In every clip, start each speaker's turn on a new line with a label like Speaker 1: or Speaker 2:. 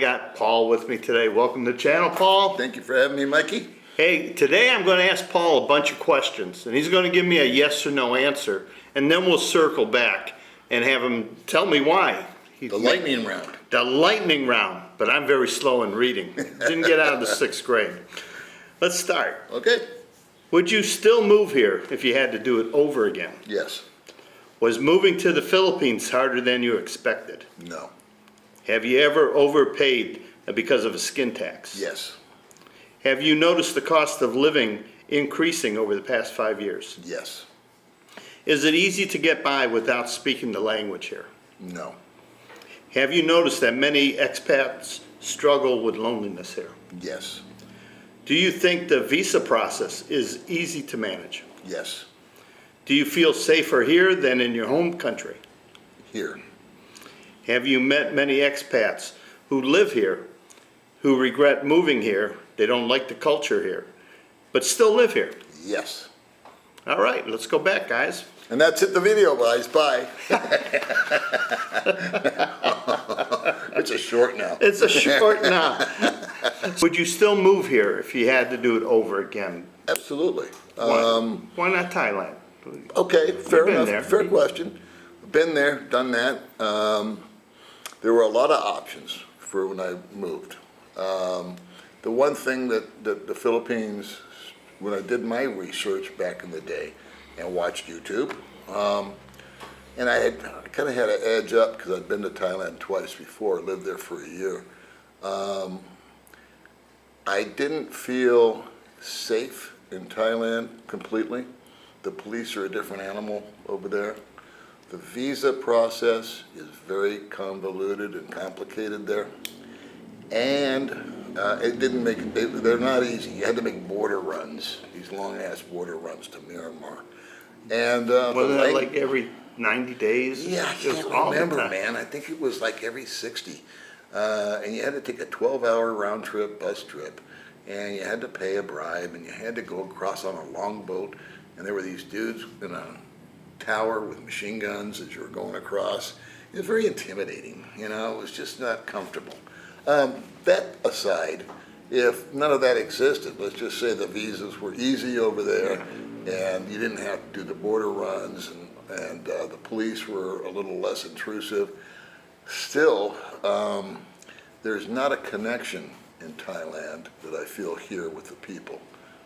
Speaker 1: Got Paul with me today. Welcome to the channel, Paul.
Speaker 2: Thank you for having me, Mikey.
Speaker 1: Hey, today I'm going to ask Paul a bunch of questions, and he's going to give me a yes or no answer, and then we'll circle back and have him tell me why.
Speaker 2: The lightning round.
Speaker 1: The lightning round, but I'm very slow in reading. Didn't get out of the 6th grade. Let's start.
Speaker 2: Okay.
Speaker 1: Would you still move here if you had to do it over again?
Speaker 2: Yes.
Speaker 1: Was moving to the Philippines harder than you expected?
Speaker 2: No.
Speaker 1: Have you ever overpaid because of a skin tax?
Speaker 2: Yes.
Speaker 1: Have you noticed the cost of living increasing over the past 5 years?
Speaker 2: Yes.
Speaker 1: Is it easy to get by without speaking the language here?
Speaker 2: No.
Speaker 1: Have you noticed that many expats struggle with loneliness here?
Speaker 2: Yes.
Speaker 1: Do you think the visa process is easy to manage?
Speaker 2: Yes.
Speaker 1: Do you feel safer here than in your home country?
Speaker 2: Here.
Speaker 1: Have you met many expats who live here, who regret moving here, they don't like the culture here, but still live here?
Speaker 2: Yes.
Speaker 1: All right, let's go back, guys.
Speaker 2: And that's it, the video, guys. Bye. It's a short now.
Speaker 1: It's a short now. Would you still move here if you had to do it over again?
Speaker 2: Absolutely.
Speaker 1: Why not Thailand?
Speaker 2: Okay, fair
Speaker 1: been
Speaker 2: enough.
Speaker 1: there.
Speaker 2: Fair question. Been there, done that. There were a lot of options for when I moved. The one thing that the Philippines, when I did my research back in the day and watched YouTube, and I kind of had an edge up because I'd been to Thailand twice before, lived there for a year. I didn't feel safe in Thailand completely. The police are a different animal over there. The visa process is very convoluted and complicated there. And it didn't make it, they're not easy. You had to make border runs, these long-ass border runs to Myanmar. And
Speaker 1: Wasn't that like every 90 days?
Speaker 2: yeah, I
Speaker 1: Just
Speaker 2: can't
Speaker 1: all the
Speaker 2: remember,
Speaker 1: time.
Speaker 2: man. I think it was like every 60. And you had to take a 12-hour round trip, bus trip, and you had to pay a bribe, and you had to go across on a long boat, and there were these dudes in a tower with machine guns as you were going across. It was very intimidating, you know, it was just not comfortable. That aside, if none of that existed, let's just say the visas were easy over there, and you didn't have to do the border runs, and the police were a little less intrusive, still, there's not a connection in Thailand that I feel here with the people.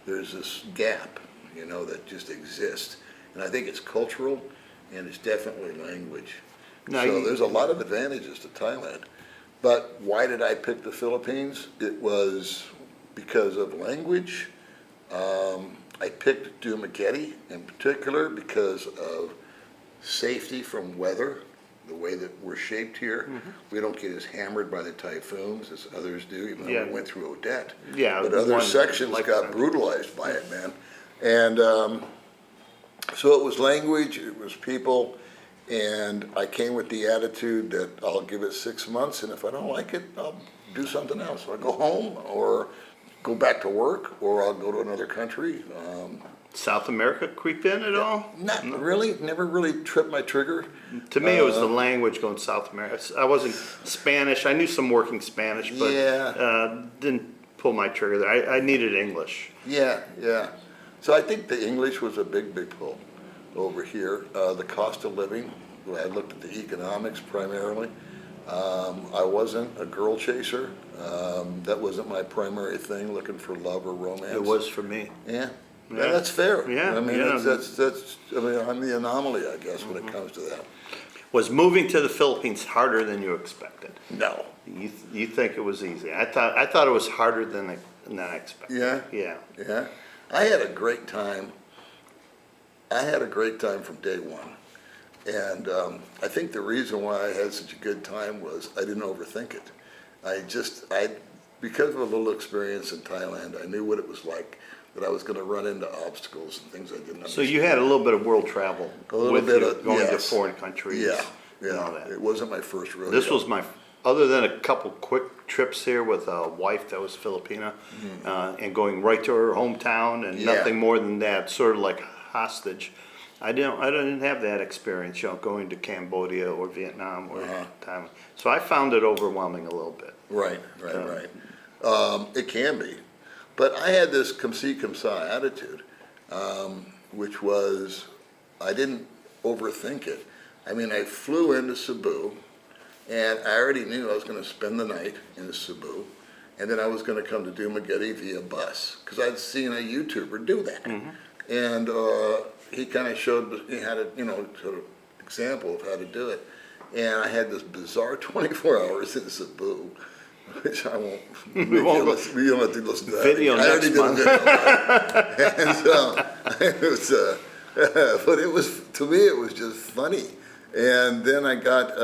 Speaker 2: There's this gap, you know, that just exists. And I think it's cultural, and it's definitely language. So there's a lot of advantages to Thailand. But why did I pick the Philippines? It was because of language. I picked TUBEBUDDY in particular because of safety from weather, the way that we're shaped here. We don't get as hammered by the typhoons as others do, even though we went through Odette.
Speaker 1: Yeah,
Speaker 2: but other sections got brutalized by it, man. And so it was language, it was people, and I came with the attitude that I'll give it 6 months, and if I don't like it, I'll do something else. I'll go home, or go back to work, or I'll go to another country.
Speaker 1: South America creep in at all?
Speaker 2: Not really, never really tripped my trigger.
Speaker 1: To me, it was the language going South America. I wasn't Spanish. I knew some working Spanish, but didn't pull my trigger there. I needed English.
Speaker 2: Yeah. So I think the English was a big pull over here. The cost of living, I looked at the economics primarily. I wasn't a girl chaser. That wasn't my primary thing, looking for love or romance.
Speaker 1: It was for me.
Speaker 2: Yeah. Yeah, that's fair.
Speaker 1: Yeah,
Speaker 2: I mean,
Speaker 1: yeah.
Speaker 2: that's. I mean, I'm the anomaly, I guess, when it comes to that.
Speaker 1: Was moving to the Philippines harder than you expected?
Speaker 2: No.
Speaker 1: You think it was easy? I thought it was harder than I expected.
Speaker 2: Yeah.
Speaker 1: Yeah.
Speaker 2: I had a great time. I had a great time from day one, and I think the reason why I had such a good time was I didn't overthink it. Because of a little experience in Thailand, I knew what it was like. That I was going to run into obstacles and things I didn't understand.
Speaker 1: So you had a little bit of world travel
Speaker 2: with you,
Speaker 1: going to foreign countries.
Speaker 2: Yeah.
Speaker 1: And all that.
Speaker 2: It wasn't my first rodeo.
Speaker 1: This was other than a couple quick trips here with a wife that was Filipina, and going right to her hometown and nothing more than that, sort of like hostage. I didn't have that experience, going to Cambodia or Vietnam or Thailand. So I found it overwhelming a little bit.
Speaker 2: Right. It can be. But I had this come see, come saw attitude, which was, I didn't overthink it. I mean, I flew into Cebu, and I already knew I was going to spend the night in Cebu, and then I was going to come to Dumaguete via bus, because I'd seen a YouTuber do that. And he kind of showed, he had a, sort of example of how to do it. And I had this bizarre 24 hours in Cebu, which I won't, we don't have to listen to that.
Speaker 1: Video
Speaker 2: I already
Speaker 1: next
Speaker 2: did
Speaker 1: month.
Speaker 2: a video. And so, it was, but it was, to me, it was just funny. And then I got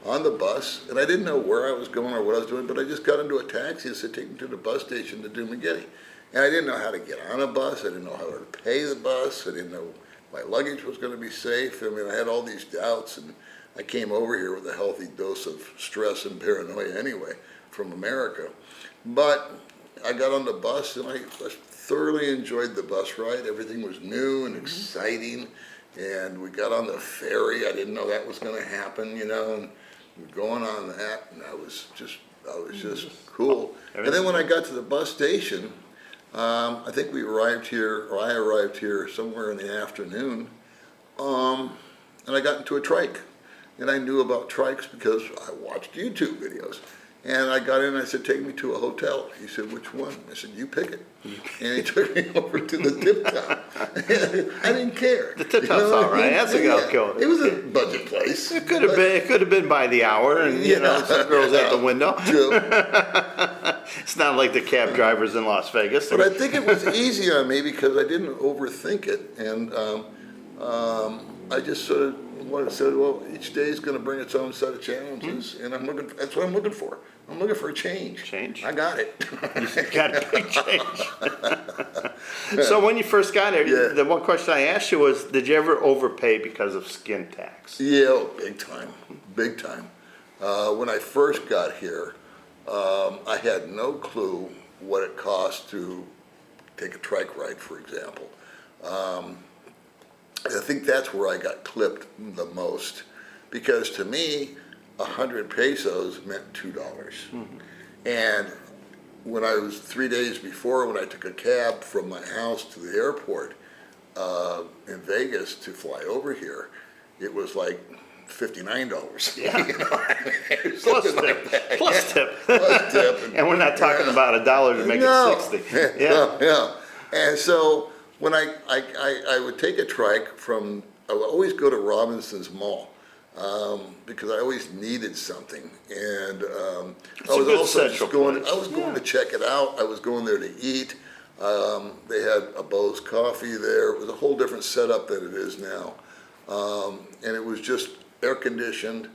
Speaker 2: on the bus, and I didn't know where I was going or what I was doing, but I just got into a taxi and said, take me to the bus station to Dumaguete. And I didn't know how to get on a bus, I didn't know how to pay the bus, I didn't know my luggage was going to be safe. I mean, I had all these doubts, and I came over here with a healthy dose of stress and paranoia anyway from America. But I got on the bus, and I thoroughly enjoyed the bus ride. Everything was new and exciting, and we got on the ferry. I didn't know that was going to happen, and we're going on that, and I was just cool. And then when I got to the bus station, I think we arrived here, or I arrived here somewhere in the afternoon, and I got into a trike. And I knew about trikes because I watched YouTube videos. And I got in and I said, take me to a hotel. He said, which one? I said, you pick it. And he took me over to the Tip Top. I didn't care.
Speaker 1: The Tip Top's all right. That's a good kill.
Speaker 2: It was a budget place.
Speaker 1: It could have been by the hour, and some girls at the window.
Speaker 2: True.
Speaker 1: It's not like the cab drivers in Las Vegas.
Speaker 2: But I think it was easy on me because I didn't overthink it. And I just sort of said, well, each day is going to bring its own set of challenges, and that's what I'm looking for. I'm looking for a change.
Speaker 1: Change?
Speaker 2: I got it.
Speaker 1: You got a big change. So when you first got here, the one question I asked you was, did you ever overpay because of skin tax?
Speaker 2: Yeah, oh, big time. Big time. When I first got here, I had no clue what it cost to take a trike ride, for example. I think that's where I got clipped the most, because to me, 100 pesos meant $2. And when I was 3 days before, when I took a cab from my house to the airport in Vegas to fly over here, it was like $59.
Speaker 1: Yeah.
Speaker 2: Plus
Speaker 1: tip. Plus tip.
Speaker 2: Plus tip.
Speaker 1: And we're not talking about $1 to make it 60.
Speaker 2: Yeah. And so when I would take a trike from, I would always go to Robinson's Mall because I always needed something, and I was also just going. I was going to check it out. I was going there to eat. They had a Bose coffee there. It was a whole different setup than it is now, and it was just air conditioned,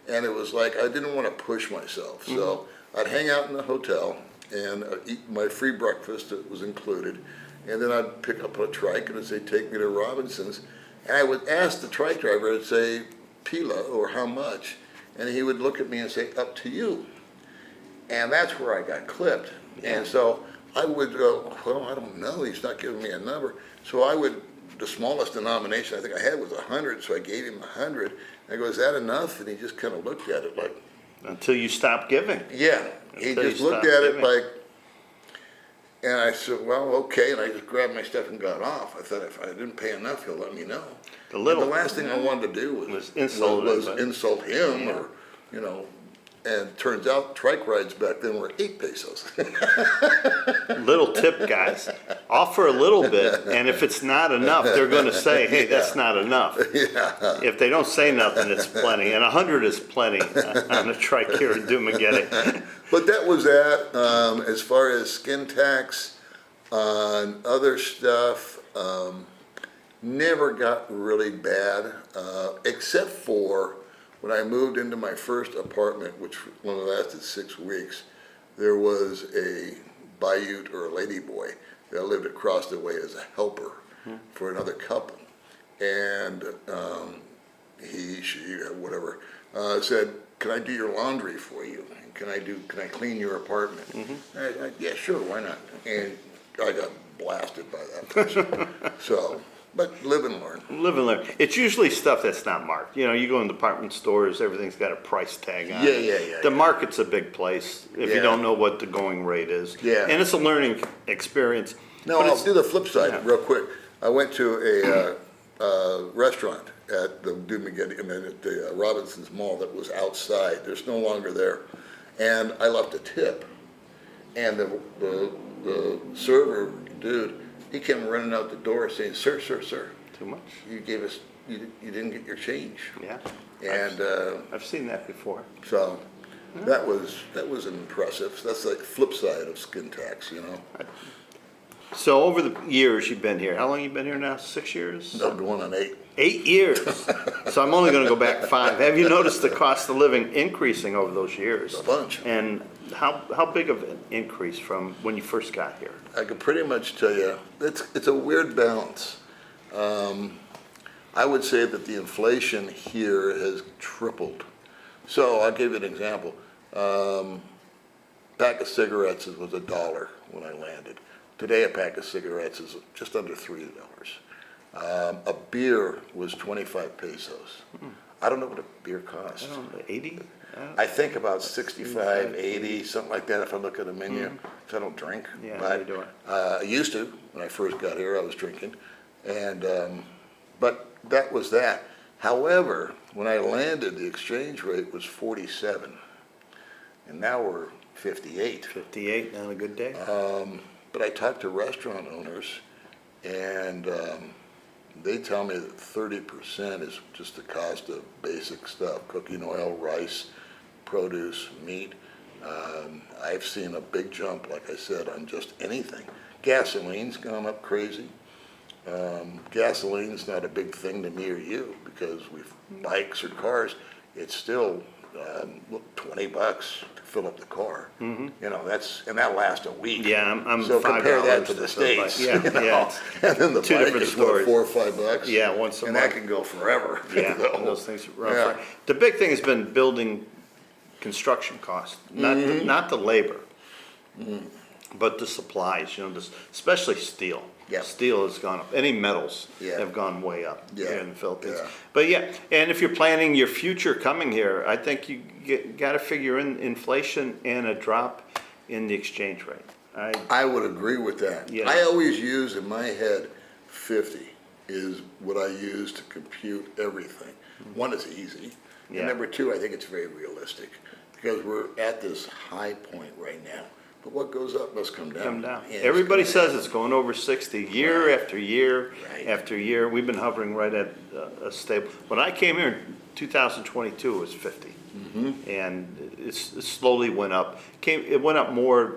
Speaker 2: and it was like I didn't want to push myself, so I'd hang out in the hotel and eat my free breakfast that was included. And then I'd pick up a trike and I'd say, take me to Robinson's. And I would ask the trike driver, I'd say, pila, or how much? And he would look at me and say, up to you. And that's where I got clipped. Yeah. And so I would go, well, I don't know, he's not giving me a number. So I would, the smallest denomination I think I had was 100, so I gave him 100. I go, is that enough? And he just kind of looked at it like.
Speaker 1: Until you stop giving.
Speaker 2: Yeah, he just looked at it like. And I said, well, okay, and I just grabbed my stuff and got off. I thought if I didn't pay enough, he'll let me know. The last thing I wanted to do was insult him, or, and it turns out trike rides back then were 8 pesos.
Speaker 1: Little tip, guys. Offer a little bit, and if it's not enough, they're going to say, hey, that's not enough.
Speaker 2: Yeah.
Speaker 1: If they don't say nothing, it's plenty, and 100 is plenty on a trike here in Dumaguete.
Speaker 2: But that was that. As far as skin tax and other stuff, never got really bad, except for when I moved into my first apartment, which only lasted 6 weeks. There was a Bayute or a ladyboy that lived across the way as a helper for another couple, and she, whatever, said, "Can I do your laundry for you? Can I clean your apartment?" Yeah, sure, why not? And I got blasted by that person. So But live and learn.
Speaker 1: Live and learn. It's usually stuff that's not marked. You know, you go in department stores, everything's got a price tag on it.
Speaker 2: Yeah.
Speaker 1: The market's a big place if you
Speaker 2: Yeah.
Speaker 1: don't know what the going rate is.
Speaker 2: Yeah.
Speaker 1: And it's a learning experience.
Speaker 2: No,
Speaker 1: But
Speaker 2: I'll
Speaker 1: it's-
Speaker 2: do the flip side
Speaker 1: yeah.
Speaker 2: real quick. I went to a restaurant at the at the Robinson's Mall that was outside. There's no longer there. And I left a tip. And the server dude, he came running out the door saying, "Sir,
Speaker 1: Too much?
Speaker 2: you gave us, you didn't get your change."
Speaker 1: Yeah.
Speaker 2: And
Speaker 1: I've seen that before.
Speaker 2: so that was impressive. That's like flip side of skin tax, you know.
Speaker 1: So over the years you've been here, how long you been here now? 6 years?
Speaker 2: No, going on 8.
Speaker 1: 8 years. So I'm only going to go back 5. Have you noticed the cost of living increasing over those years?
Speaker 2: A bunch.
Speaker 1: And how big of an increase from when you first got here?
Speaker 2: I can pretty much tell you, it's a weird balance. I would say that the inflation here has tripled. So I'll give you an example. Pack of cigarettes was $1 when I landed. Today a pack of cigarettes is just under $3. A beer was 25 pesos. I don't know what a beer costs.
Speaker 1: I don't know, 80?
Speaker 2: I think about 65, 80, something like that if I look at a menu. So I don't drink.
Speaker 1: Yeah,
Speaker 2: but,
Speaker 1: you don't.
Speaker 2: I used to. When I first got here, I was drinking. And, but that was that. However, when I landed, the exchange rate was 47. And now we're 58.
Speaker 1: 58 on a good day?
Speaker 2: But I talked to restaurant owners, and they tell me that 30% is just the cost of basic stuff, cooking oil, rice, produce, meat. I've seen a big jump, like I said, on just anything. Gasoline's gone up crazy. Gasoline's not a big thing to me or you because we've bikes or cars. It's still $20 to fill up the car. You know, and that lasts a week.
Speaker 1: Yeah, I'm
Speaker 2: so compare that
Speaker 1: $5
Speaker 2: to the
Speaker 1: fill a bike.
Speaker 2: States.
Speaker 1: Yeah,
Speaker 2: you know?
Speaker 1: yeah.
Speaker 2: And then the
Speaker 1: Two
Speaker 2: bike
Speaker 1: different
Speaker 2: is what,
Speaker 1: stories.
Speaker 2: $4 or $5.
Speaker 1: Yeah, once a
Speaker 2: and
Speaker 1: month.
Speaker 2: that can go forever.
Speaker 1: Yeah,
Speaker 2: So,
Speaker 1: and those things are
Speaker 2: yeah.
Speaker 1: rough. The big thing has been building construction costs, not the labor, but the supplies, you know, especially steel.
Speaker 2: Yep.
Speaker 1: Steel has gone up. Any metals
Speaker 2: Yeah.
Speaker 1: have gone way up
Speaker 2: Yeah.
Speaker 1: here in the Philippines.
Speaker 2: Yeah.
Speaker 1: But yeah, and if you're planning your future coming here, I think you got to figure in inflation and a drop in the exchange rate.
Speaker 2: I would agree with that.
Speaker 1: Yeah.
Speaker 2: I always use in my head 50 is what I use to compute everything. One is easy.
Speaker 1: Yeah.
Speaker 2: And number two, I think it's very realistic because we're at this high point right now. But what goes up must come down.
Speaker 1: Come down.
Speaker 2: And it's
Speaker 1: Everybody
Speaker 2: gonna
Speaker 1: says
Speaker 2: happen.
Speaker 1: it's going over 60 year after year
Speaker 2: Right.
Speaker 1: after year. We've been hovering right at a stable. When I came here in 2022, it was 50. And it slowly went up. It went up more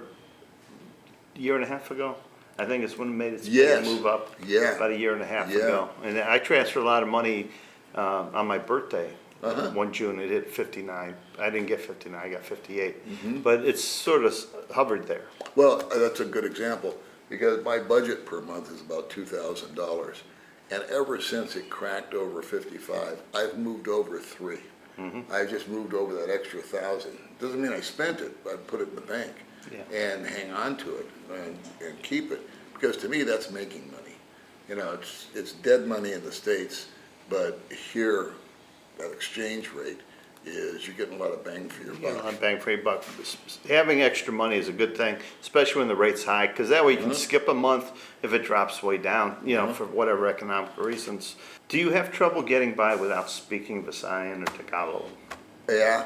Speaker 1: a year and a half ago. I think it's when it made its
Speaker 2: Yes.
Speaker 1: move up
Speaker 2: Yeah.
Speaker 1: about a year and a half
Speaker 2: Yeah.
Speaker 1: ago. And I transferred a lot of money on my birthday.
Speaker 2: Uh-huh.
Speaker 1: 1 June, it hit 59. I didn't get 59, I got 58.
Speaker 2: Mm-hmm.
Speaker 1: But it's sort of hovered there.
Speaker 2: Well, that's a good example because my budget per month is about $2,000. And ever since it cracked over 55, I've moved over 3. I just moved over that extra 1,000. Doesn't mean I spent it, but I put it in the bank
Speaker 1: Yeah.
Speaker 2: and hang on to it and keep it. Because to me, that's making money. You know, it's dead money in the States, but here, that exchange rate is you're getting a lot of bang for your
Speaker 1: You know,
Speaker 2: buck.
Speaker 1: on bang for your buck. Having extra money is a good thing, especially when the rate's high, because that way you can skip a month if it drops way down, you know, for whatever economic reasons. Do you have trouble getting by without speaking Visayan or Tagalog?
Speaker 2: Yeah,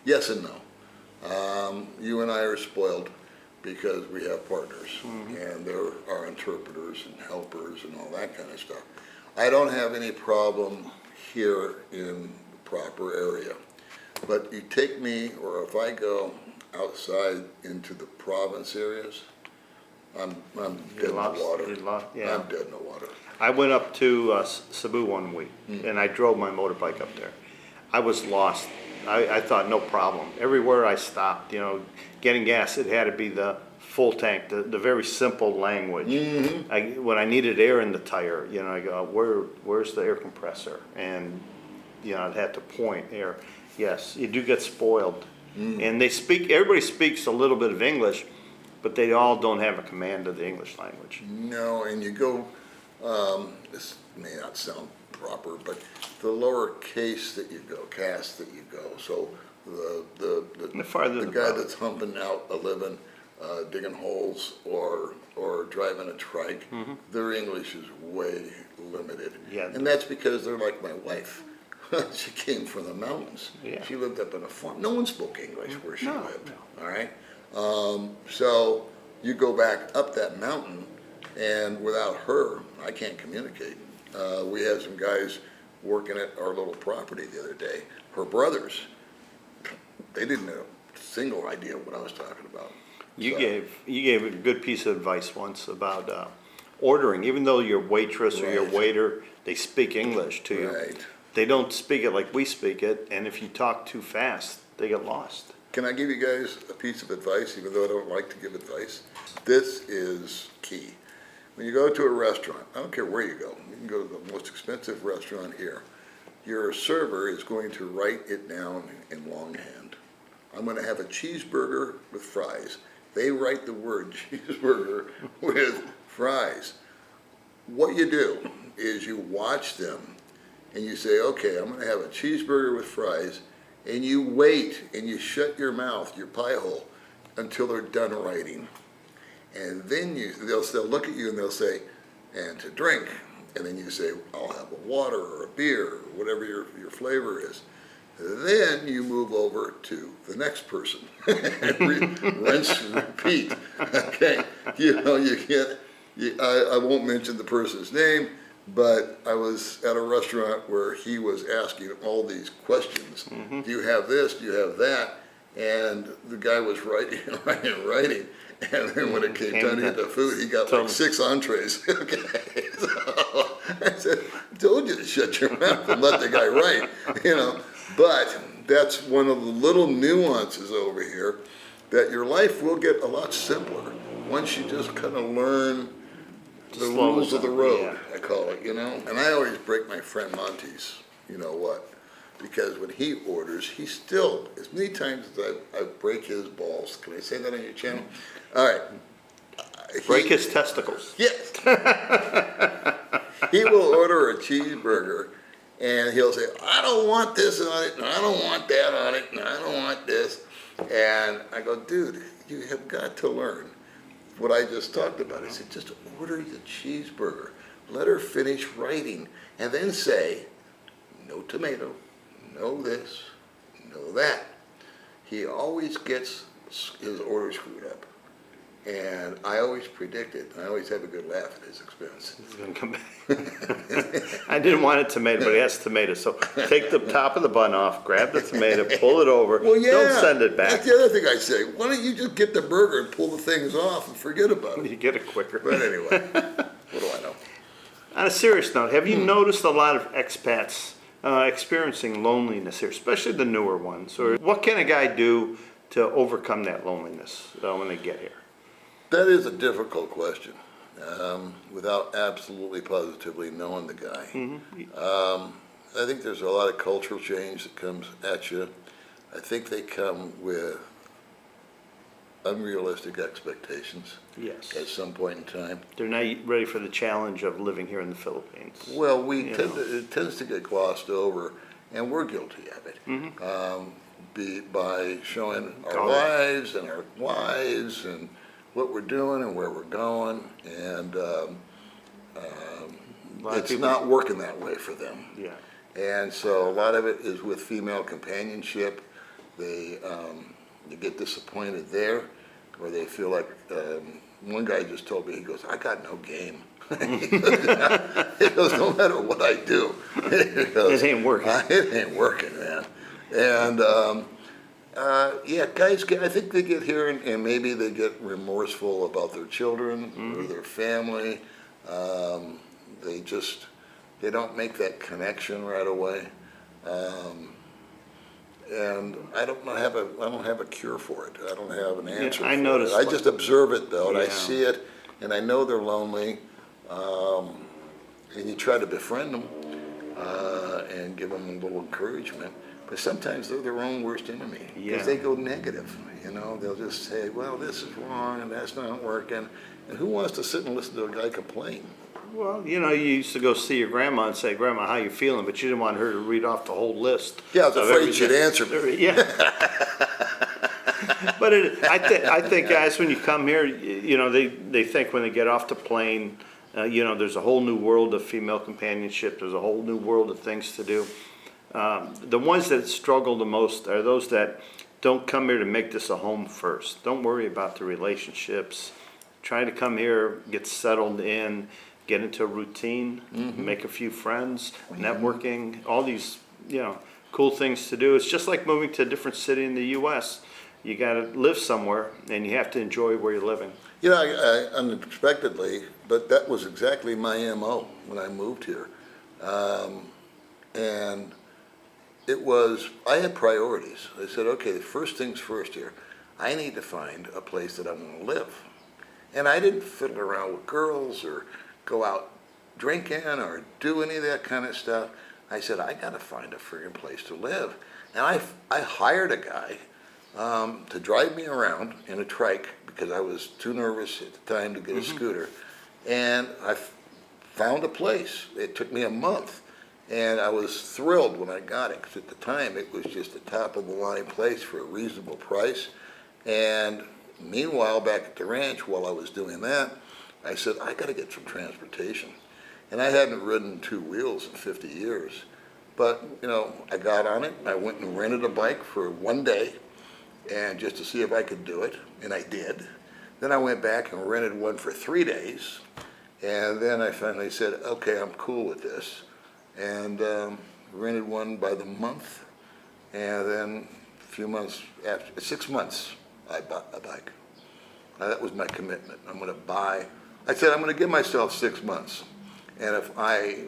Speaker 2: yes and no. You and I are spoiled because we have partners and there are interpreters and helpers and all that kind of stuff. I don't have any problem here in the proper area, but you take me, or if I go outside into the province areas, I'm dead in the water.
Speaker 1: Yeah.
Speaker 2: I'm dead in the water.
Speaker 1: I went up to Cebu 1 week, and I drove my motorbike up there. I was lost. I thought no problem. Everywhere I stopped, you know, getting gas, it had to be the full tank, the very simple language. When I needed air in the tire, you know, I go, where's the air compressor? And, you know, I'd have to point air. Yes, you do get spoiled. And everybody speaks a little bit of English, but they all don't have a command of the English language.
Speaker 2: No, and you go this may not sound proper, but the lower case that you go, cast that you go. So the guy that's humping out a living, digging holes or driving a trike, their English is way limited.
Speaker 1: Yeah.
Speaker 2: And that's because they're like my wife. She came from the mountains.
Speaker 1: Yeah.
Speaker 2: She lived up in a farm. No one spoke English where she lived.
Speaker 1: No.
Speaker 2: All right. So you go back up that mountain, and without her, I can't communicate. We had some guys working at our little property the other day. Her brothers, they didn't have a single idea what I was talking about.
Speaker 1: You gave a good piece of advice once about ordering. Even though your waitress or your
Speaker 2: Right.
Speaker 1: waiter, they speak English to you.
Speaker 2: Right.
Speaker 1: They don't speak it like we speak it, and if you talk too fast, they get lost.
Speaker 2: Can I give you guys a piece of advice, even though I don't like to give advice? This is key. When you go to a restaurant, I don't care where you go, you can go to the most expensive restaurant here. Your server is going to write it down in longhand. I'm going to have a cheeseburger with fries. They write the word cheeseburger with fries. What you do is you watch them and you say, okay, I'm going to have a cheeseburger with fries, and you wait and you shut your mouth, your pie hole, until they're done writing. And then they'll look at you and they'll say, and to drink. And then you say, I'll have a water or a beer, or whatever your flavor is. Then you move over to the next person and rinse and repeat. Okay, you can't. I won't mention the person's name, but I was at a restaurant where he was asking all these questions. Do you have this? Do you have that? And the guy was writing. And then when it came time to get the food, he got like 6 entrees. Okay, so I said, I told you to shut your mouth and let the guy write, But that's one of the little nuances over here, that your life will get a lot simpler once you just kind of learn the rules of the road, I call it, And I always break my friend Monty's, because when he orders, he still, as many times as I break his balls, can I say that on your channel? All right.
Speaker 1: Break his testicles.
Speaker 2: Yes. He will order a cheeseburger, and he'll say, I don't want this on it, and I don't want that on it, and I don't want this. And I go, dude, you have got to learn what I just talked about. I said, just order the cheeseburger. Let her finish writing, and then say, no tomato, no this, no that. He always gets his order screwed up. And I always predict it. I always have a good laugh at his expense.
Speaker 1: He's gonna come back. I didn't want a tomato, but he has tomato. So take the top of the bun off, grab the tomato, pull it over.
Speaker 2: Well, yeah.
Speaker 1: Don't send it back.
Speaker 2: That's the other thing I say. Why don't you just get the burger and pull the things off and forget about it?
Speaker 1: You get it quicker.
Speaker 2: But anyway, what do I know?
Speaker 1: On a serious note, have you noticed a lot of expats experiencing loneliness here, especially the newer ones? Or what can a guy do to overcome that loneliness when they get here?
Speaker 2: That is a difficult question, without absolutely positively knowing the guy. I think there's a lot of cultural change that comes at you. I think they come with unrealistic expectations.
Speaker 1: Yes.
Speaker 2: At some point in time.
Speaker 1: They're not ready for the challenge of living here in the Philippines.
Speaker 2: Well, it tends to get glossed over, and we're guilty of it. By showing our lives and our wives and what we're doing and where we're going, and it's not working that way for them.
Speaker 1: Yeah.
Speaker 2: And so a lot of it is with female companionship. They get disappointed there, or they feel like, one guy just told me, he goes, I got no game. He goes, no matter what I do.
Speaker 1: It ain't working.
Speaker 2: It ain't working, man. And guys, I think they get here and maybe they get remorseful about their children or their family. They don't make that connection right away. And I don't have a cure for it. I don't have an answer.
Speaker 1: I noticed.
Speaker 2: I just observe it though, and I
Speaker 1: Yeah.
Speaker 2: see it, and I know they're lonely. And you try to befriend them and give them a little encouragement. But sometimes they're their own worst enemy because they go negative. They'll just say, "Well, this is wrong and that's not working." And who wants to sit and listen to a guy complain?
Speaker 1: Well, you used to go see your grandma and say, "Grandma, how you feeling?" But you didn't want her to read off the whole list.
Speaker 2: Yeah, I was
Speaker 1: of
Speaker 2: afraid she'd
Speaker 1: everything.
Speaker 2: answer me.
Speaker 1: Yeah. But I think guys, when you come here, they think when they get off the plane, there's a whole new world of female companionship. There's a whole new world of things to do. The ones that struggle the most are those that don't come here to make this a home first. Don't worry about the relationships. Try to come here, get settled in, get into a routine, make a few friends, networking, all these, cool things to do. It's just like moving to a different city in the U.S. You got to live somewhere, and you have to enjoy where you're living.
Speaker 2: I unexpectedly, but that was exactly my MO when I moved here. And I had priorities. I said, okay, the first things first here, I need to find a place that I want to live. And I didn't fiddle around with girls or go out drinking or do any of that kind of stuff. I said, I got to find a friggin' place to live. And I hired a guy to drive me around in a trike because I was too nervous at the time to get a scooter. And I found a place. It took me a month. And I was thrilled when I got it because at the time it was just a top of the line place for a reasonable price. And meanwhile, back at the ranch, while I was doing that, I said, I got to get some transportation. And I hadn't ridden two wheels in 50 years. But, I got on it. I went and rented a bike for one day and just to see if I could do it. And I did. Then I went back and rented one for 3 days. And then I finally said, okay, I'm cool with this. And rented one by the month. And then a few months after, 6 months, I bought a bike. That was my commitment. I said, I'm going to give myself 6 months. And if I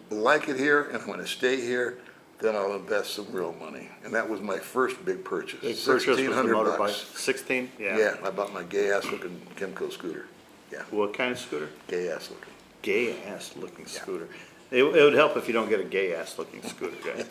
Speaker 2: like it here and I'm going to stay here, then I'll invest some real money. And that was my first big purchase.
Speaker 1: Big purchase was the
Speaker 2: $1,600.
Speaker 1: motorbike. 16? Yeah.
Speaker 2: Yeah, I bought my gay-ass looking Kimco scooter. Yeah,
Speaker 1: What kind of scooter?
Speaker 2: gay-ass looking.
Speaker 1: Gay-ass looking scooter. It would help if you don't get a gay-ass looking scooter, guys.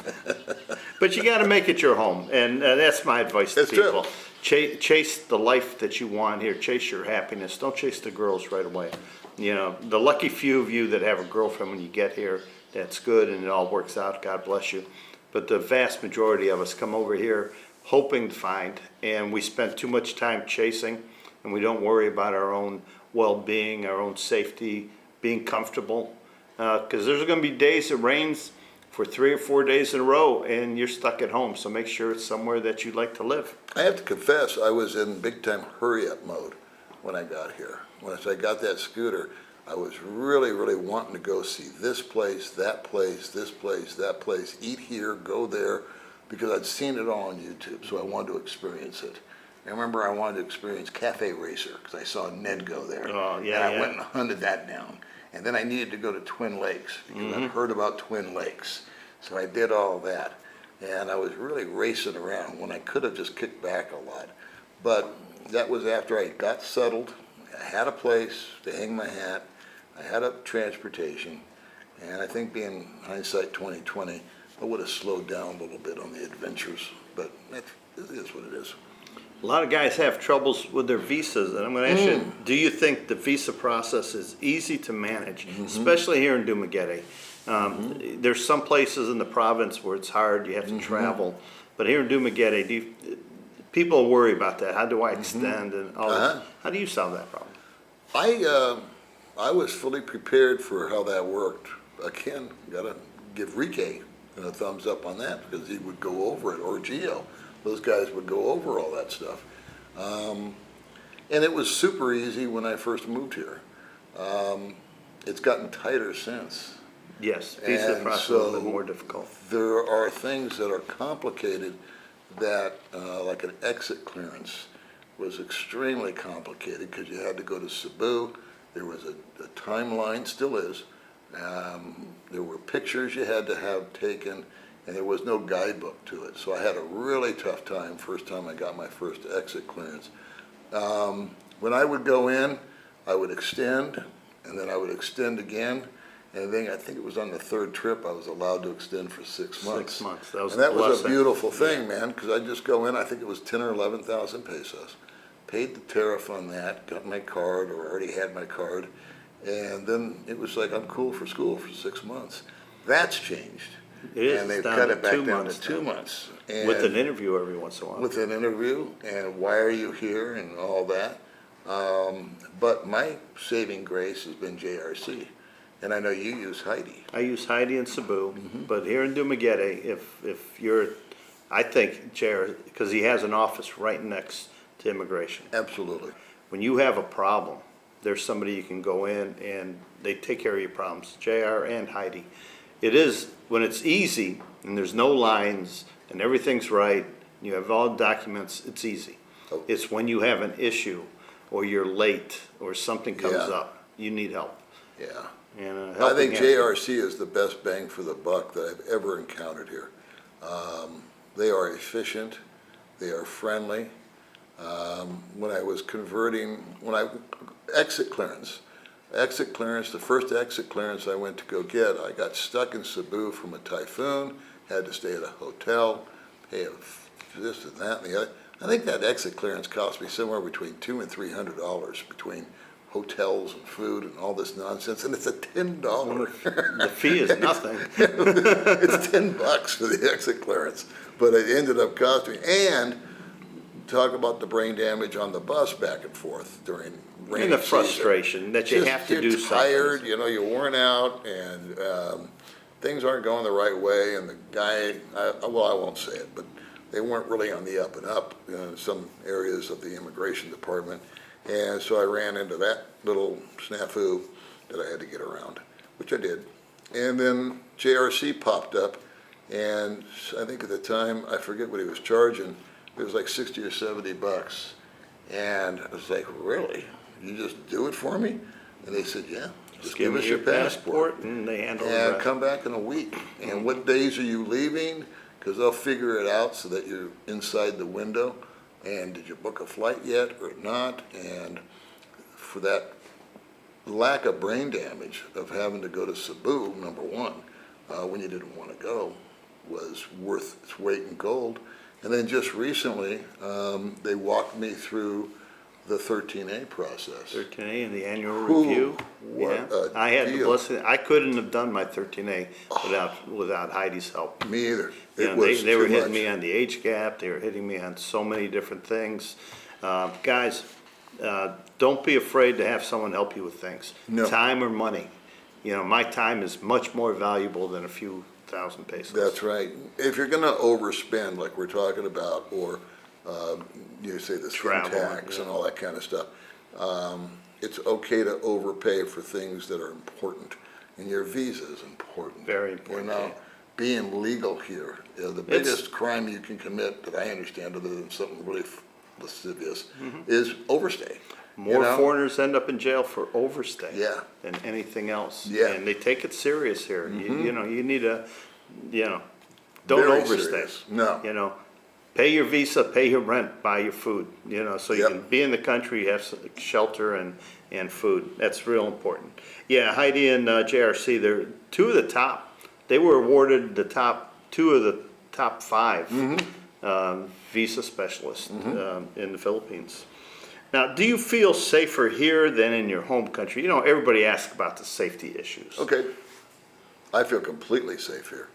Speaker 1: But you got to make it your home, and that's my advice to
Speaker 2: That's true.
Speaker 1: people. Chase the life that you want here. Chase your happiness. Don't chase the girls right away. The lucky few of you that have a girlfriend when you get here, that's good, and it all works out. God bless you. But the vast majority of us come over here hoping to find, and we spend too much time chasing, and we don't worry about our own well-being, our own safety, being comfortable. Because there's going to be days it rains for 3 or 4 days in a row and you're stuck at home. So make sure it's somewhere that you'd like to live.
Speaker 2: I have to confess, I was in big-time hurry-up mode when I got here. Once I got that scooter, I was really, really wanting to go see this place, that place, this place, that place, eat here, go there, because I'd seen it all on YouTube, so I wanted to experience it. I remember I wanted to experience Cafe Racer because I saw Ned go there.
Speaker 1: Oh, yeah,
Speaker 2: and I
Speaker 1: yeah.
Speaker 2: went and hunted that down. And then I needed to go to Twin Lakes because I'd heard about Twin Lakes. So I did all that. And I was really racing around when I could have just kicked back a lot. But that was after I got settled. I had a place to hang my hat. I had a transportation. And I think being hindsight 2020, I would have slowed down a little bit on the adventures. But it is what it is.
Speaker 1: A lot of guys have troubles with their visas, and I'm going to ask you, do you think the visa process is easy to manage, especially here in Dumaguete? There's some places in the province where it's hard, you have to travel, but here in Dumaguete, people worry about that. How do I extend and all that? How do you solve that problem?
Speaker 2: I was fully prepared for how that worked. Again, gotta give Rike a thumbs up on that because he would go over it, or Gio. Those guys would go over all that stuff. And it was super easy when I first moved here. It's gotten tighter since.
Speaker 1: Yes, visa
Speaker 2: And
Speaker 1: process is a
Speaker 2: so
Speaker 1: little more difficult.
Speaker 2: There are things that are complicated that, like an exit clearance, was extremely complicated because you had to go to Cebu. There was a timeline, still is. There were pictures you had to have taken, and there was no guidebook to it. So I had a really tough time first time I got my first exit clearance. When I would go in, I would extend, and then I would extend again. And then I think it was on the third trip I was allowed to extend for 6 months.
Speaker 1: 6 months. That was
Speaker 2: And that
Speaker 1: a
Speaker 2: was a
Speaker 1: blessing.
Speaker 2: beautiful thing, man, because I just go in, I think it was 10 or 11,000 pesos. Paid the tariff on that, got my card, or already had my card, And then it was like, I'm cool for school for 6 months. That's changed.
Speaker 1: It is.
Speaker 2: And they've
Speaker 1: Down
Speaker 2: cut
Speaker 1: to
Speaker 2: it back
Speaker 1: 2
Speaker 2: down to
Speaker 1: months
Speaker 2: 2
Speaker 1: now.
Speaker 2: months.
Speaker 1: With an
Speaker 2: And
Speaker 1: interview every once in a while.
Speaker 2: with an interview, and why are you here, and all that. But my saving grace has been JRC, and I know you use HEIDI.
Speaker 1: I use HEIDI and Cebu,
Speaker 2: Mm-hmm.
Speaker 1: but here in Dumaguete, if you're, I think, Chair, because he has an office right next to immigration.
Speaker 2: Absolutely.
Speaker 1: When you have a problem, there's somebody you can go in and they take care of your problems, JR and HEIDI. It is, when it's easy and there's no lines and everything's right, you have all the documents, it's easy.
Speaker 2: Oh.
Speaker 1: It's when you have an issue or you're late or something comes
Speaker 2: Yeah.
Speaker 1: up, you need help.
Speaker 2: Yeah.
Speaker 1: And
Speaker 2: I
Speaker 1: helping
Speaker 2: think
Speaker 1: hand-
Speaker 2: JRC is the best bang for the buck that I've ever encountered here. They are efficient, they are friendly. When I was converting, exit clearance, the first exit clearance I went to go get, I got stuck in Cebu from a typhoon, had to stay at a hotel, pay this and that and the other. I think that exit clearance cost me somewhere between $200 and $300 between hotels and food and all this nonsense, and it's a $10.
Speaker 1: The fee is nothing.
Speaker 2: It's $10 for the exit clearance, but it ended up costing, and talk about the brain damage on the bus back and forth during rainy
Speaker 1: And the
Speaker 2: season.
Speaker 1: frustration that you
Speaker 2: Just,
Speaker 1: have to do
Speaker 2: you're
Speaker 1: something.
Speaker 2: tired, you know, you're worn out, and things aren't going the right way, and the guy, well, I won't say it, but they weren't really on the up and up in some areas of the immigration department. And so I ran into that little snafu that I had to get around, which I did. And then JRC popped up, and I think at the time, I forget what he was charging, it was like 60 or 70 bucks. And I was like, really? You just do it for me? And they said, yeah, just give us your passport.
Speaker 1: And they handle the
Speaker 2: And
Speaker 1: rest.
Speaker 2: come back in a week. And what days are you leaving? Because they'll figure it out so that you're inside the window. And did you book a flight yet or not? And for that lack of brain damage of having to go to Cebu, number one, when you didn't want to go, was worth its weight in gold. And then just recently, they walked me through the 13A process.
Speaker 1: 13A and the annual
Speaker 2: Ooh,
Speaker 1: review.
Speaker 2: what
Speaker 1: Yeah.
Speaker 2: a
Speaker 1: I had the
Speaker 2: deal.
Speaker 1: blessing, I couldn't have done my 13A without Heidi's help.
Speaker 2: Me either.
Speaker 1: You
Speaker 2: It
Speaker 1: know,
Speaker 2: was
Speaker 1: they were
Speaker 2: too
Speaker 1: hitting
Speaker 2: much.
Speaker 1: me on the age gap, they were hitting me on so many different things. Guys, don't be afraid to have someone help you with things.
Speaker 2: No.
Speaker 1: Time or money. You know, my time is much more valuable than a few thousand pesos.
Speaker 2: That's right. If you're gonna overspend like we're talking about, or, you say the skin
Speaker 1: Travel,
Speaker 2: tax and
Speaker 1: yeah.
Speaker 2: all that kind of stuff, it's okay to overpay for things that are important. And your visa is important.
Speaker 1: Very important,
Speaker 2: You know,
Speaker 1: yeah.
Speaker 2: being legal here, you know, the
Speaker 1: It's-
Speaker 2: biggest crime you can commit, that I understand, other than something really lascivious, is overstay.
Speaker 1: More
Speaker 2: You know?
Speaker 1: foreigners end up in jail for overstay
Speaker 2: Yeah.
Speaker 1: than anything else.
Speaker 2: Yeah.
Speaker 1: And they take it serious here. You know, you need to, you know, don't
Speaker 2: Very
Speaker 1: overstay.
Speaker 2: serious. No.
Speaker 1: You know, pay your visa, pay your rent, buy your food, you know, so you
Speaker 2: Yep.
Speaker 1: can be in the country, have shelter and food. That's real important. Yeah, Heidi and JRC, they're two of the top. They were awarded two of the top 5 visa specialists in the Philippines. Now, do you feel safer here than in your home country? You know, everybody asks about the safety issues.
Speaker 2: Okay, I feel completely safe here.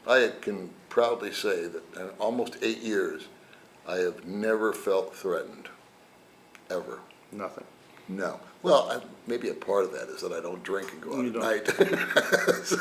Speaker 2: I can proudly say that in almost 8 years, I have never felt threatened, ever.
Speaker 1: Nothing.
Speaker 2: No. Well, maybe a part of that is that I don't drink and go out
Speaker 1: You
Speaker 2: at
Speaker 1: don't.
Speaker 2: night. So,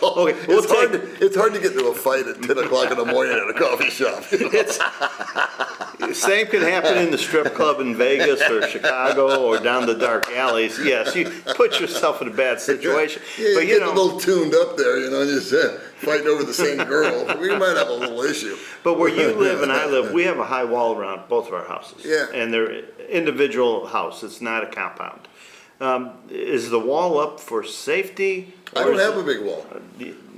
Speaker 1: Okay, we'll
Speaker 2: it's hard to get into a fight at 10 o'clock in the morning at a coffee shop. You know?
Speaker 1: Same could happen in the strip club in Vegas or Chicago or down the dark alleys. Yes, you put yourself in a bad situation.
Speaker 2: Yeah,
Speaker 1: But you
Speaker 2: get a
Speaker 1: know,
Speaker 2: little tuned up there, you know, just fighting over the same girl. We might have a little issue.
Speaker 1: but where you live and I live, we have a high wall around both of our houses.
Speaker 2: Yeah.
Speaker 1: And they're individual house. It's not a compound. Is the wall up for safety?
Speaker 2: I don't have a big wall.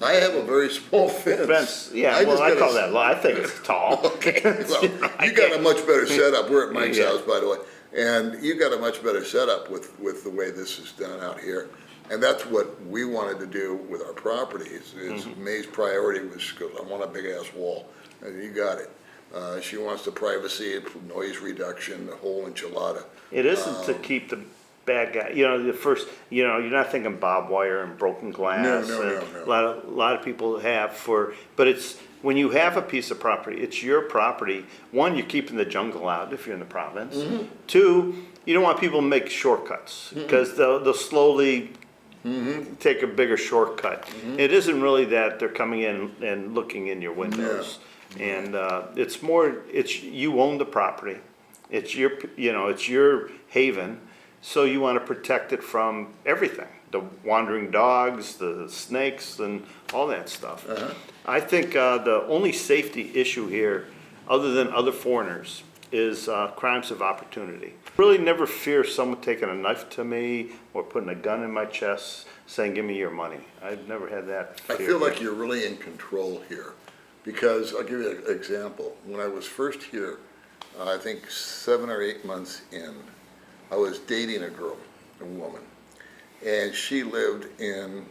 Speaker 2: I have a very small fence.
Speaker 1: Fence, yeah,
Speaker 2: I
Speaker 1: well,
Speaker 2: just
Speaker 1: I
Speaker 2: gotta-
Speaker 1: call that low. I think it's tall.
Speaker 2: Okay, well, you got a much better setup. We're at Mike's
Speaker 1: Yeah.
Speaker 2: house, by the way, and you got a much better setup with the way this is done out here. And that's what we wanted to do with our properties. Is May's priority was, she goes, I want a big ass wall, and you got it. She wants the privacy, noise reduction, the whole enchilada.
Speaker 1: It isn't to keep the bad guy. You know, the first, you know, you're not thinking barbed wire and broken glass.
Speaker 2: No.
Speaker 1: A lot of people have but it's, when you have a piece of property, it's your property. One, you're keeping the jungle out if you're in the province. Two, you don't want people to make shortcuts because they'll slowly take a bigger shortcut. It isn't really that they're coming in and looking in your windows. And it's more, you own the property. It's your, you know, it's your haven. So you want to protect it from everything, the wandering dogs, the snakes, and all that stuff. I think the only safety issue here, other than other foreigners, is crimes of opportunity. Really never fear someone taking a knife to me or putting a gun in my chest saying, give me your money. I've never had that fear.
Speaker 2: I feel like you're really in control here, because I'll give you an example. When I was first here, I think 7 or 8 months in, I was dating a girl, a woman, and she lived in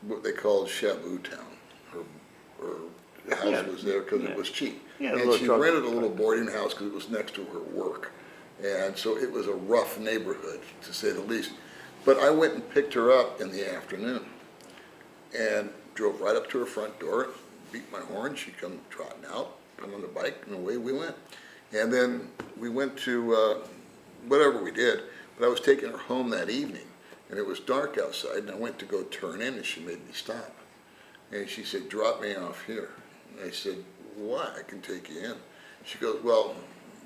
Speaker 2: what they called Shabu Town. Her house was there because it was cheap. And she rented a little boarding house because it was next to her work. And so it was a rough neighborhood, to say the least. But I went and picked her up in the afternoon and drove right up to her front door, beat my horn. She'd come trotting out, come on the bike, and away we went. And then we went to whatever we did, but I was taking her home that evening, and it was dark outside, and I went to go turn in, and she made me stop. And she said, drop me off here. And I said, why? I can take you in. She goes, well,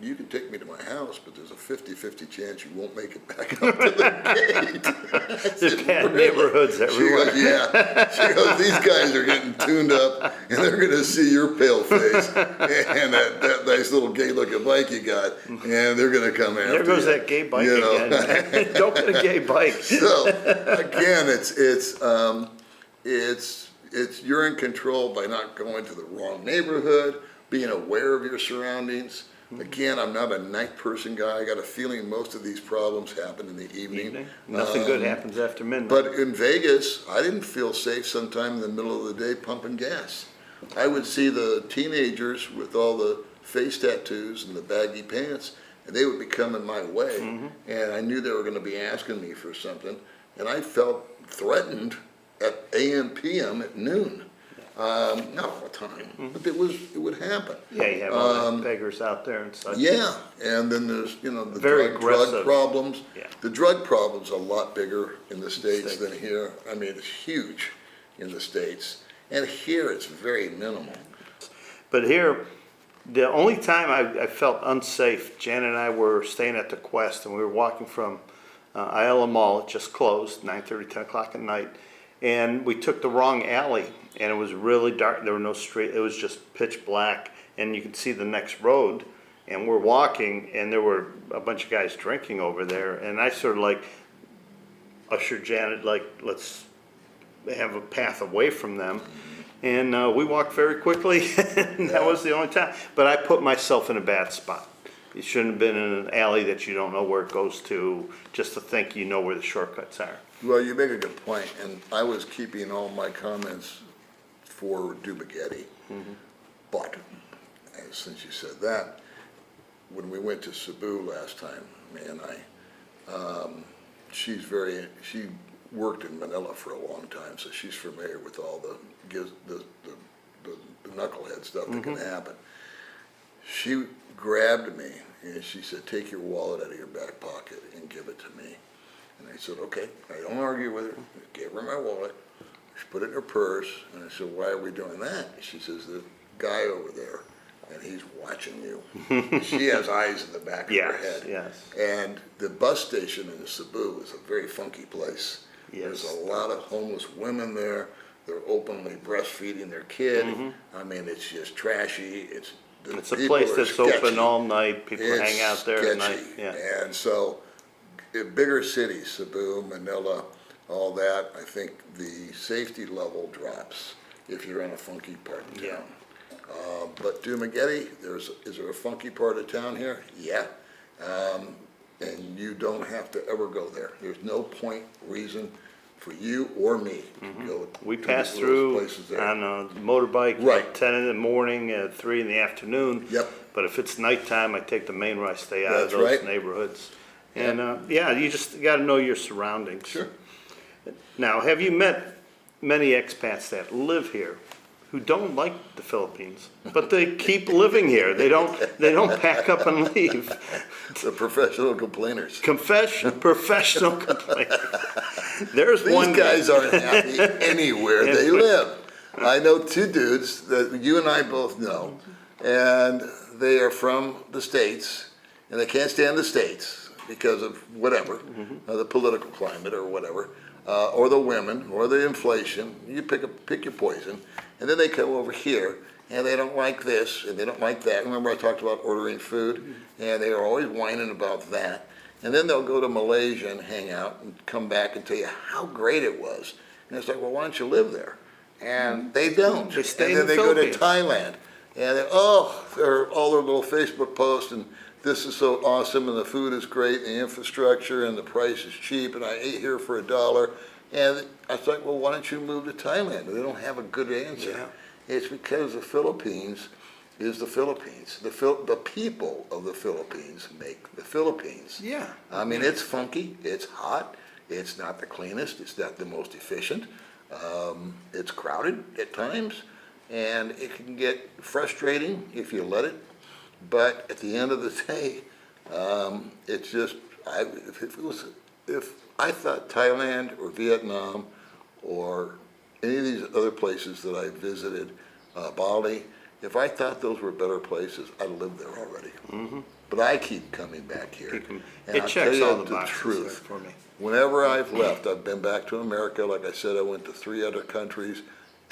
Speaker 2: you can take me to my house, but there's a 50-50 chance you won't make it back up to the gate.
Speaker 1: There's bad neighborhoods everywhere.
Speaker 2: She goes, yeah. She goes, these guys are getting tuned up, and they're going to see your pale face and that nice little gay-looking bike you got, and they're going to come after you.
Speaker 1: There goes that gay bike again. Don't get a gay bike.
Speaker 2: So, again, it's you're in control by not going to the wrong neighborhood, being aware of your surroundings. Again, I'm not a night person guy. I got a feeling most of these problems happen in the evening.
Speaker 1: Nothing good happens after midnight.
Speaker 2: But in Vegas, I didn't feel safe sometime in the middle of the day pumping gas. I would see the teenagers with all the face tattoos and the baggy pants, and they would be coming my way, and I knew they were going to be asking me for something, and I felt threatened at AM, PM at noon. Not all the time, but it would happen.
Speaker 1: Yeah, you have all the beggars out there and such.
Speaker 2: Yeah, and then there's, the drug problems.
Speaker 1: Yeah.
Speaker 2: The drug problem's a lot bigger in the States than here. I mean, it's huge in the States. And here it's very minimal.
Speaker 1: But here, the only time I felt unsafe, Jan and I were staying at the Quest, and we were walking from Ayala Mall. It just closed, 9:30, 10 o'clock at night. And we took the wrong alley, and it was really dark. There were no street. It was just pitch black, and you could see the next road. And we're walking, and there were a bunch of guys drinking over there. And I sort of like ushered Janet, like, let's have a path away from them. And we walked very quickly, and that was the only time. But I put myself in a bad spot. You shouldn't have been in an alley that you don't know where it goes to, just to think you know where the shortcuts are.
Speaker 2: Well, you make a good point, and I was keeping all my comments for TUBEBUDDY. But, since you said that, when we went to Cebu last time, and she worked in Manila for a long time, so she's familiar with all the knucklehead stuff that can happen. She grabbed me and she said, take your wallet out of your back pocket and give it to me. And I said, okay. I don't argue with her. I gave her my wallet. She put it in her purse. And I said, why are we doing that? She says, the guy over there, and he's watching you. She has eyes in the back of her head.
Speaker 1: Yes.
Speaker 2: And the bus station in Cebu is a very funky place.
Speaker 1: Yes.
Speaker 2: There's a lot of homeless women there. They're openly breastfeeding their kid. I mean, it's just trashy. It's
Speaker 1: a place that's open all night. People hang out there at night.
Speaker 2: Yeah. And so, in bigger cities, Cebu, Manila, all that, I think the safety level drops if you're in a funky part of town. But TUBEBUDDY, is there a funky part of town here? Yeah. And you don't have to ever go there. There's no point, reason for you or me to go.
Speaker 1: We pass through on a motorbike at 10 in the morning, at 3 in the afternoon.
Speaker 2: Yep.
Speaker 1: But if it's nighttime, I take the main road. I stay out of those neighborhoods. And, yeah, you just gotta know your surroundings.
Speaker 2: Sure.
Speaker 1: Now, have you met many expats that live here who don't like the Philippines, but they keep living here? They don't pack up and leave.
Speaker 2: The professional complainers.
Speaker 1: Professional complaint. There's
Speaker 2: These
Speaker 1: one
Speaker 2: guys aren't happy anywhere they live. I know two dudes that you and I both know, and they are from the States, and they can't stand the States because of whatever, the political climate or whatever, or the women, or the inflation. You pick your poison, and then they come over here, and they don't like this, and they don't like that. Remember I talked about ordering food, and they are always whining about that. And then they'll go to Malaysia and hang out and come back and tell you how great it was. And it's like, well, why don't you live there? And they don't.
Speaker 1: They stay
Speaker 2: and
Speaker 1: in
Speaker 2: then
Speaker 1: the
Speaker 2: they go to
Speaker 1: Philippines.
Speaker 2: Thailand, and they're all their little Facebook posts, and this is so awesome, and the food is great, and the infrastructure, and the price is cheap, and I ate here for $1. And I was like, well, why don't you move to Thailand? They don't have a good answer.
Speaker 1: Yeah.
Speaker 2: It's because the Philippines is the Philippines. The people of the Philippines make the Philippines.
Speaker 1: Yeah.
Speaker 2: I mean, it's funky, it's hot, it's not the cleanest, it's not the most efficient. It's crowded at times, and it can get frustrating if you let it. But at the end of the day, it's just, if I thought Thailand or Vietnam or any of these other places that I visited, Bali, if I thought those were better places, I'd live there already. But I keep coming back here. And
Speaker 1: It
Speaker 2: I'll
Speaker 1: checks
Speaker 2: tell you
Speaker 1: all the
Speaker 2: the
Speaker 1: boxes
Speaker 2: truth.
Speaker 1: there for me.
Speaker 2: Whenever I've left, I've been back to America. Like I said, I went to 3 other countries.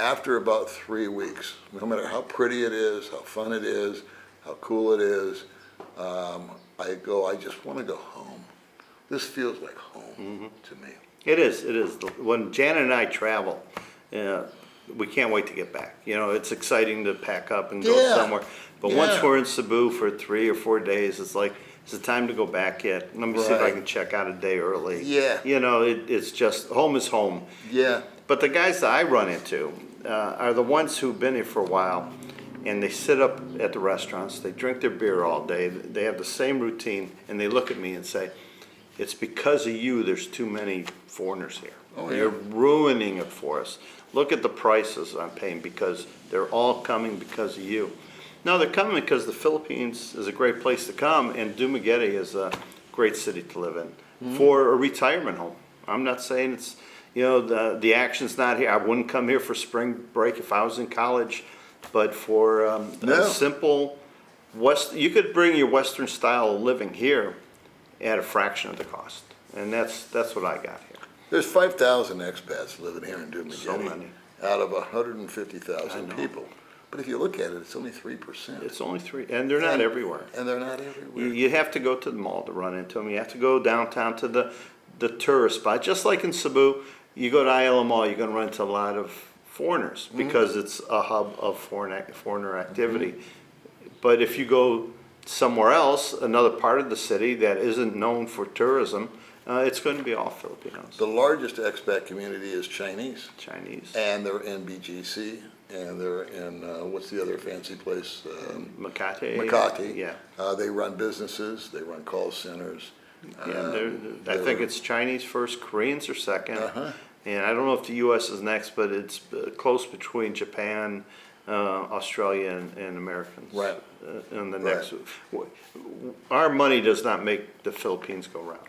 Speaker 2: After about 3 weeks, no matter how pretty it is, how fun it is, how cool it is, I just want to go home. This feels like home to me.
Speaker 1: It is. When Janet and I travel, we can't wait to get back. You know, it's exciting to pack up and go
Speaker 2: Yeah.
Speaker 1: somewhere. But once
Speaker 2: Yeah.
Speaker 1: we're in Cebu for 3 or 4 days, it's like, is it time to go back yet? Let me see if I
Speaker 2: Right.
Speaker 1: can check out a day early.
Speaker 2: Yeah.
Speaker 1: You know, it's just, home is home.
Speaker 2: Yeah.
Speaker 1: But the guys that I run into are the ones who've been here for a while, and they sit up at the restaurants, they drink their beer all day, they have the same routine, and they look at me and say, it's because of you there's too many foreigners here.
Speaker 2: Oh, yeah.
Speaker 1: You're ruining it for us. Look at the prices I'm paying because they're all coming because of you. No, they're coming because the Philippines is a great place to come, and Dumaguete is a great city to live in for a retirement home. I'm not saying it's, you know, the action's not here. I wouldn't come here for spring break if I was in college, but for
Speaker 2: No.
Speaker 1: a simple you could bring your Western style of living here at a fraction of the cost, and that's what I got here.
Speaker 2: There's 5,000 expats living here in Dumaguete.
Speaker 1: So many.
Speaker 2: Out of
Speaker 1: I
Speaker 2: 150,000
Speaker 1: know.
Speaker 2: people. But if you look at it, it's only 3%.
Speaker 1: It's only 3, and they're not everywhere.
Speaker 2: And they're not everywhere.
Speaker 1: You have to go to the mall to run into them. You have to go downtown to the tourist spot. Just like in Cebu, you go to Ayala Mall, you're going to run into a lot of foreigners because it's a hub of foreigner activity. But if you go somewhere else, another part of the city that isn't known for tourism, it's going to be all Filipinos.
Speaker 2: The largest expat community is Chinese.
Speaker 1: Chinese.
Speaker 2: And they're in BGC, and they're in, what's the other fancy place?
Speaker 1: Makati.
Speaker 2: Makati.
Speaker 1: Yeah.
Speaker 2: They run businesses, they run call centers.
Speaker 1: Yeah, I think it's Chinese first, Koreans are second.
Speaker 2: Uh-huh.
Speaker 1: And I don't know if the U.S. is next, but it's close between Japan, Australia, and Americans.
Speaker 2: Right.
Speaker 1: And the next, our money does not make the Philippines go round.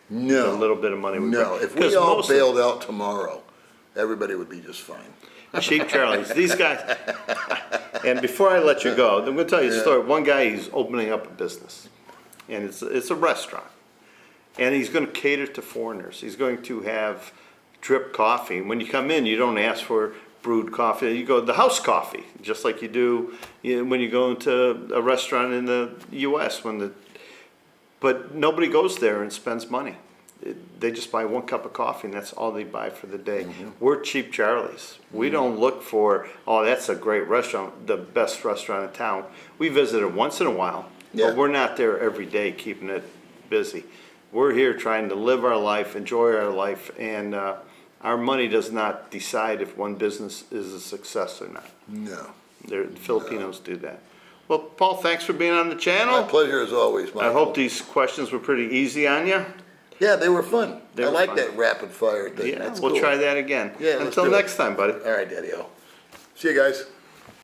Speaker 2: No.
Speaker 1: A little bit of money.
Speaker 2: No, if we
Speaker 1: 'cause
Speaker 2: all
Speaker 1: most
Speaker 2: bailed out tomorrow, everybody would be just fine.
Speaker 1: Cheap Charlies, these guys. And before I let you go, I'm going to tell you a story. One guy, he's opening up a business, and it's a restaurant, and he's going to cater to foreigners. He's going to have drip coffee. When you come in, you don't ask for brewed coffee. You go the house coffee, just like you do when you go into a restaurant in the U.S. But nobody goes there and spends money. They just buy 1 cup of coffee, and that's all they buy for the day. We're cheap Charlies. We don't look for, oh, that's a great restaurant, the best restaurant in town. We visit it once in a while,
Speaker 2: Yeah.
Speaker 1: but we're not there every day keeping it busy. We're here trying to live our life, enjoy our life, and our money does not decide if one business is a success or not.
Speaker 2: No.
Speaker 1: The Filipinos do that. Well, Paul, thanks for being on the
Speaker 2: My
Speaker 1: channel.
Speaker 2: pleasure as always, Michael.
Speaker 1: I hope these questions were pretty easy on you.
Speaker 2: Yeah, they were fun.
Speaker 1: They
Speaker 2: I
Speaker 1: were
Speaker 2: like
Speaker 1: fun.
Speaker 2: that rapid fire thing.
Speaker 1: Yeah,
Speaker 2: That's
Speaker 1: we'll
Speaker 2: cool.
Speaker 1: try that again.
Speaker 2: Yeah, let's
Speaker 1: Until
Speaker 2: do it.
Speaker 1: next time, buddy.
Speaker 2: All right, Daddy-O. See you guys.